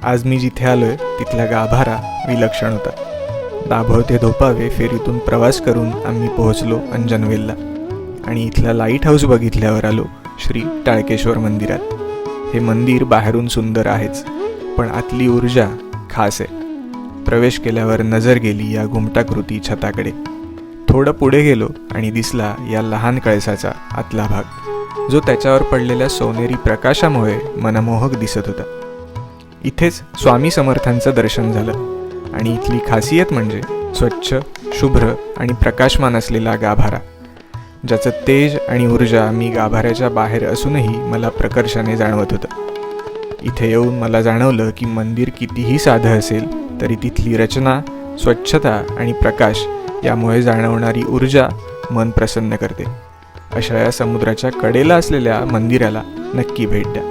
आज मी जिथे आलोय तिथला गाभारा विलक्षण होता. दाभोळते धोपावे फेरीतून प्रवास करून आम्ही पोहोचलो अंजनवेलला आणि इथला लाईट हाऊस बघितल्यावर आलो श्री टाळकेश्वर मंदिरात. हे मंदिर बाहेरून सुंदर आहेच, पण आतली ऊर्जा खास आहे. प्रवेश केल्यावर नजर गेली या घुमटाकृती छताकडे. थोडं पुढे गेलो आणि दिसला या लहान कळसाचा आतला भाग, जो त्याच्यावर पडलेल्या सोनेरी प्रकाशामुळे मनमोहक दिसत होता. इथेच स्वामी समर्थांचं दर्शन झालं आणि इथली खासियत म्हणजे स्वच्छ, शुभ्र आणि प्रकाशमान असलेला गाभारा, ज्याचं तेज आणि ऊर्जा मी गाभाऱ्याच्या बाहेर असूनही मला प्रकर्षाने जाणवत होतं. इथे येऊन मला जाणवलं की मंदिर कितीही साधं असेल तरी तिथली रचना, स्वच्छता आणि प्रकाश यामुळे जाणवणारी ऊर्जा मन प्रसन्न करते. अशा या समुद्राच्या कडेला असलेल्या मंदिराला नक्की भेट द्या.